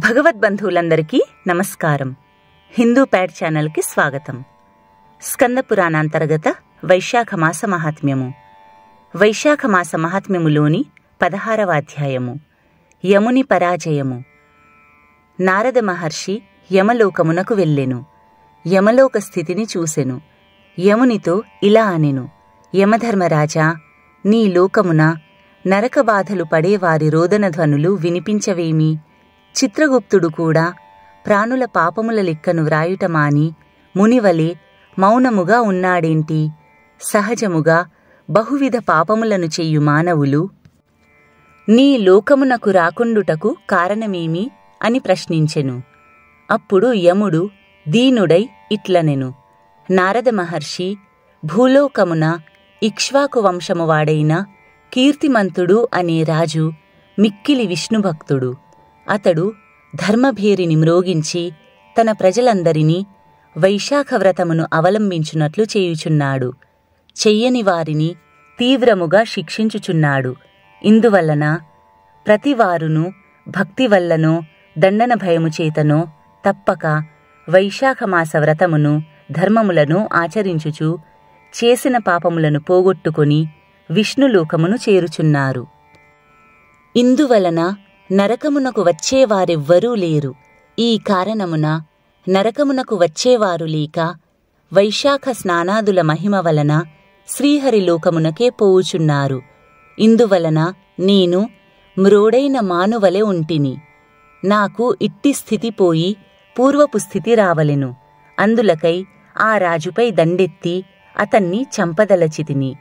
భగవద్బంధువులందరికీ నమస్కారం. హిందూ ప్యాడ్ ఛానల్కి స్వాగతం. స్కంద పురాణాంతర్గత వైశాఖ మాస మహాత్మ్యము. వైశాఖ మాస మహాత్మ్యములోని 16వ అధ్యాయము యముని పరాజయము. నారద మహర్షి యమలోకమునకు వెళ్ళెను. యమలోక స్థితిని చూసెను. యమునితో ఇలా అనెను: యమధర్మరాజా, నీ లోకమున నరకబాధలు పడేవారి రోదనధ్వనులు వినిపించవేమి? చిత్రగుప్తుడు కూడా ప్రాణుల పాపముల లెక్కను వ్రాయుట మాని మునివలే మౌనముగా ఉన్నాడేంటి? సహజముగా బహువిధ పాపములను చెయ్యు మానవులు నీ లోకమునకు రాకుండుటకు కారణమేమి అని ప్రశ్నించెను. అప్పుడు యముడు దీనుడై ఇట్లనెను: నారద మహర్షి, భూలోకమున ఇక్ష్వాకు వంశము వాడైన కీర్తిమంతుడు అనే రాజు మిక్కిలి విష్ణుభక్తుడు. అతడు ధర్మభేరిని మ్రోగించి తన ప్రజలందరినీ వైశాఖవ్రతమును అవలంబించున్నట్లు చేయుచున్నాడు. చెయ్యని వారిని తీవ్రముగా శిక్షించుచున్నాడు. ఇందువలన ప్రతివారును భక్తి వల్లనో దండన భయము చేతనో తప్పక వైశాఖమాస వ్రతమును ధర్మములను ఆచరించుచు చేసిన పాపములను పోగొట్టుకొని విష్ణులోకమును చేరుచున్నారు. ఇందువలన నరకమునకు వచ్చేవారెవ్వరూ లేరు. ఈ కారణమున నరకమునకు వచ్చేవారు లేక వైశాఖ స్నానాదుల మహిమ వలన శ్రీహరిలోకమునకే పోవుచున్నారు. ఇందువలన నేను మ్రోడైన మానువలె ఉంటిని. నాకు ఇట్టి స్థితి పోయి పూర్వపు స్థితి రావలెను. అందులకై ఆ రాజుపై దండెత్తి అతన్ని చంపదలచితిని.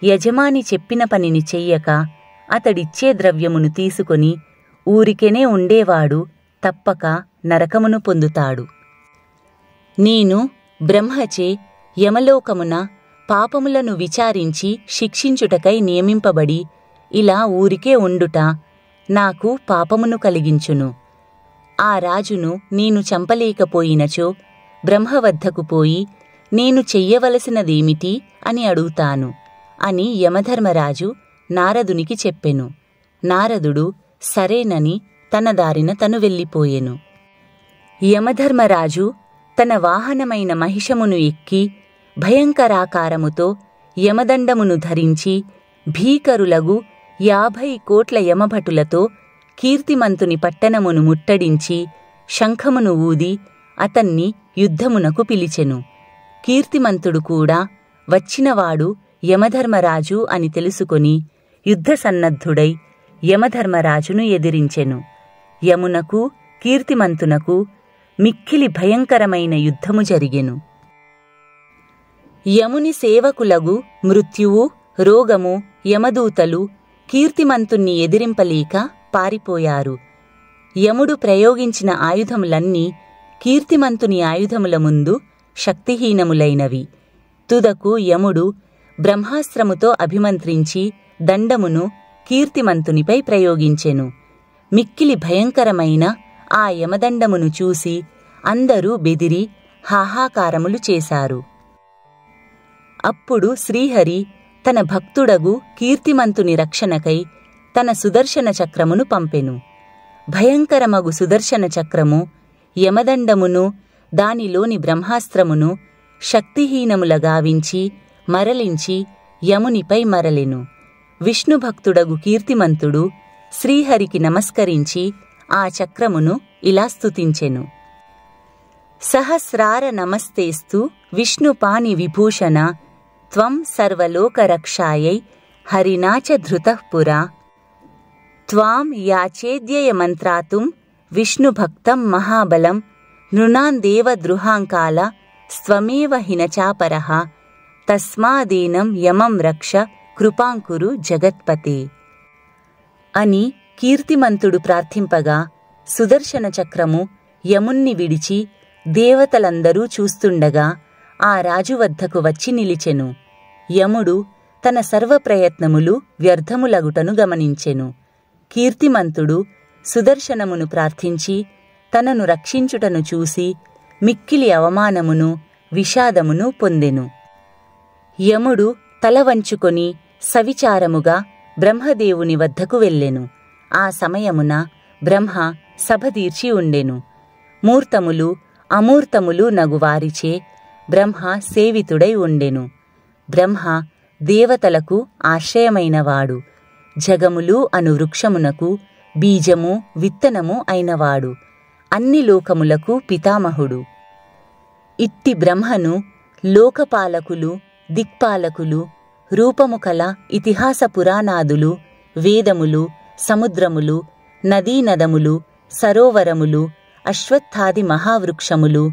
యజమాని చెప్పిన పనిని చెయ్యక అతడిచ్చే ద్రవ్యమును తీసుకొని ఊరికెనే ఉండేవాడు తప్పక నరకమును పొందుతాడు. నేను బ్రహ్మచే యమలోకమున పాపములను విచారించి శిక్షించుటకై నియమింపబడి ఇలా ఊరికే ఉండుట నాకు పాపమును కలిగించును. ఆ రాజును నేను చంపలేకపోయినచో బ్రహ్మవద్దకు పోయి నేను చెయ్యవలసినదేమిటి అని అడుగుతాను అని యమధర్మరాజు నారదునికి చెప్పెను. నారదుడు సరేనని తన దారిన తను వెళ్ళిపోయెను. యమధర్మరాజు తన వాహనమైన మహిషమును ఎక్కి భయంకరాకారముతో యమదండమును ధరించి భీకరులగు 50 కోట్ల యమభటులతో కీర్తిమంతుని పట్టణమును ముట్టడించి శంఖమును ఊది అతన్ని యుద్ధమునకు పిలిచెను. కీర్తిమంతుడు కూడా వచ్చినవాడు యమధర్మరాజు అని తెలుసుకొని యుద్ధసన్నద్ధుడై యమధర్మరాజును ఎదిరించెను. యమునకు కీర్తిమంతునకు మిక్కిలి భయంకరమైన యుద్ధము జరిగెను. యముని సేవకులగు మృత్యువు, రోగము, యమదూతలు కీర్తిమంతుణ్ణి ఎదిరింపలేక పారిపోయారు. యముడు ప్రయోగించిన ఆయుధములన్నీ కీర్తిమంతుని ఆయుధముల ముందు శక్తిహీనములైనవి. తుదకు యముడు బ్రహ్మాస్త్రముతో అభిమంత్రించి దండమును కీర్తిమంతునిపై ప్రయోగించెను. మిక్కిలి భయంకరమైన ఆ యమదండమును చూసి అందరూ బెదిరి హాహాకారములు చేశారు. అప్పుడు శ్రీహరి తన భక్తుడగు కీర్తిమంతుని రక్షణకై తన సుదర్శన చక్రమును పంపెను. భయంకరమగు సుదర్శన చక్రము యమదండమును దానిలోని బ్రహ్మాస్త్రమును శక్తిహీనముల గావించి మరలించి యమునిపై మరలెను. విష్ణుభక్తుడగు కీర్తిమంతుడు శ్రీహరికి నమస్కరించి ఆ చక్రమును ఇలా స్తుతించెను: సహస్రార నమస్తేస్తు విష్ణుపాని విభూషణ త్వం సర్వలోకరక్షాయై హరినాచ ధృతః పురా త్వాం యాచేద్యయ మంత్రాతుం విష్ణుభక్తం మహాబలం నృణాందేవ ద్రుహాంకాల స్వమేవ హినచాపరః తస్మాదేనం యమం రక్ష కృపాంకురు జగత్పతే అని కీర్తిమంతుడు ప్రార్థింపగా సుదర్శన చక్రము యముణ్ణి విడిచి దేవతలందరూ చూస్తుండగా ఆ రాజు వద్దకు వచ్చి నిలిచెను. యముడు తన సర్వప్రయత్నములు వ్యర్థములగుటను గమనించెను. కీర్తిమంతుడు సుదర్శనమును ప్రార్థించి తనను రక్షించుటను చూసి మిక్కిలి అవమానమును విషాదమును పొందెను. యముడు తల వంచుకొని సవిచారముగా బ్రహ్మదేవుని వద్దకు వెళ్ళెను. ఆ సమయమున బ్రహ్మ సభదీర్చి ఉండెను. మూర్తములు అమూర్తములు నగువారిచే బ్రహ్మ సేవితుడై ఉండెను. బ్రహ్మ దేవతలకు ఆశ్రయమైనవాడు, జగములు అను వృక్షమునకు బీజము విత్తనము అయినవాడు, అన్ని లోకములకు పితామహుడు. ఇట్టి బ్రహ్మను లోకపాలకులు, దిక్పాలకులు, రూపము కల ఇతిహాస పురాణాదులు, వేదములు, సముద్రములు, నదీనదములు, సరోవరములు, అశ్వత్థాది మహావృక్షములు,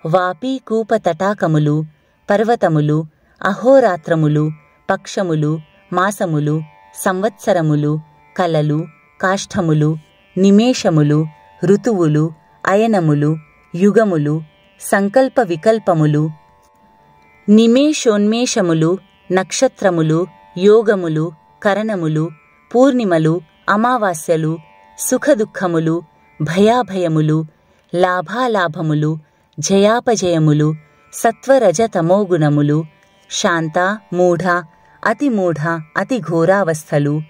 వాపీ కూప తటాకములు, పర్వతములు, అహోరాత్రములు, పక్షములు, మాసములు, సంవత్సరములు, కలలు, కాష్ఠములు, నిమేషములు, ఋతువులు, అయనములు, యుగములు, సంకల్ప వికల్పములు, నిమేషోన్మేషములు, నక్షత్రములు, యోగములు, కరణములు, పూర్ణిమలు, అమావాస్యలు, సుఖదుఖములు, భయాభయములు, లాభాలాభములు, జయాపజయములు, సత్వరజతమోగుణములు, శాంత మూఢ అతిమూఢ అతి ఘోరావస్థలు,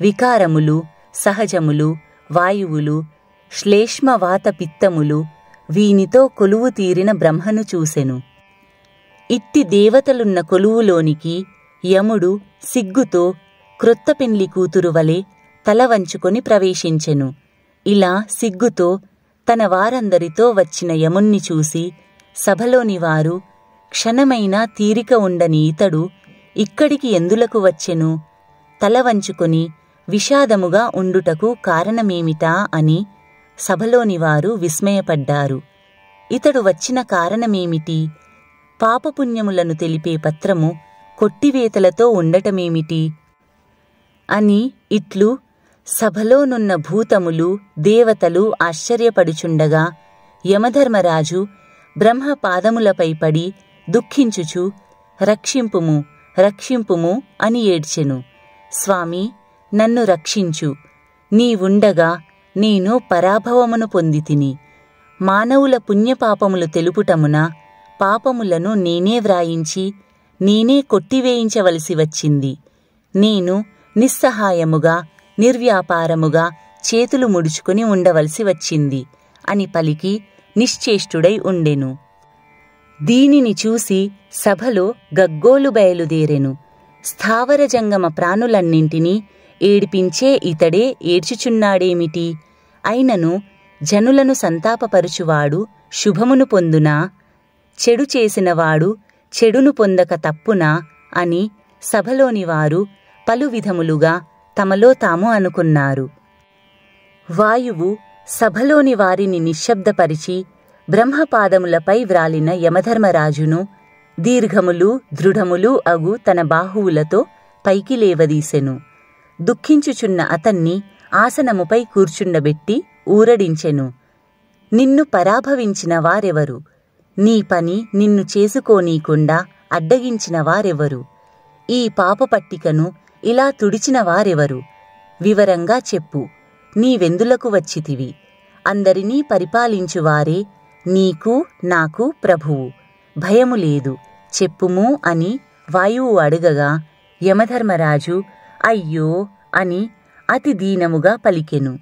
వికారములు, సహజములు, వాయువులు, శ్లేష్మవాత పిత్తములు, వీనితో కొలువు తీరిన బ్రహ్మను చూసెను. ఇట్టి దేవతలున్న కొలువులోనికి యముడు సిగ్గుతో క్రొత్త పెండ్లి కూతురు వలె తల వంచుకొని ప్రవేశించెను. ఇలా సిగ్గుతో తన వారందరితో వచ్చిన యముణ్ణి చూసి సభలోని వారు, క్షణమైనా తీరిక ఉండని ఇతడు ఇక్కడికి ఎందులకు వచ్చెను, తల వంచుకొని విషాదముగా ఉండుటకు కారణమేమిటా అని సభలోని వారు విస్మయపడ్డారు. ఇతడు వచ్చిన కారణమేమిటి? పాపపుణ్యములను తెలిపే పత్రము కొట్టివేతలతో ఉండటమేమిటి అని ఇట్లు సభలోనున్న భూతములు, దేవతలు ఆశ్చర్యపడుచుండగా యమధర్మరాజు బ్రహ్మ పాదములపై పడి దుఃఖించుచు రక్షింపుము రక్షింపుము అని ఏడ్చెను. స్వామి, నన్ను రక్షించు, నీవుండగా నేను పరాభవమును పొందితిని. మానవుల పుణ్యపాపములు తెలుపుటమున పాపములను నేనే వ్రాయించి నేనే కొట్టివేయించవలసి వచ్చింది. నేను నిస్సహాయముగా నిర్వ్యాపారముగా చేతులు ముడుచుకుని ఉండవలసి వచ్చింది అని పలికి నిశ్చేష్టుడై ఉండెను. దీనిని చూసి సభలో గగ్గోలు బయలుదేరెను. స్థావర జంగమ ప్రాణులన్నింటినీ ఏడిపించే ఇతడే ఏడ్చుచున్నాడేమిటి? అయినను జనులను సంతాపపరుచువాడు శుభమును పొందునా? చెడు చేసినవాడు చెడును పొందక తప్పునా అని సభలోని వారు పలు విధములుగా తమలో తాము అనుకున్నారు. వాయువు సభలోని వారిని నిశ్శబ్దపరిచి బ్రహ్మపాదములపై వ్రాలిన యమధర్మరాజును దీర్ఘములు దృఢములు అగు తన బాహువులతో పైకి లేవదీసెను. దుఃఖించుచున్న అతన్ని ఆసనముపై కూర్చుండబెట్టి ఊరడించెను. నిన్ను పరాభవించిన వారెవరు? నీ పని నిన్ను చేసుకోనీకుండా అడ్డగించిన వారెవరు? ఈ పాపపట్టికను ఇలా తుడిచిన వారెవరు? వివరంగా చెప్పు. నీవెందులకు వచ్చితివి? అందరినీ పరిపాలించువారే నీకు నాకు ప్రభువు. భయము లేదు, చెప్పుము అని వాయువు అడగగా యమధర్మరాజు అయ్యో అని అతి దీనముగా పలికెను.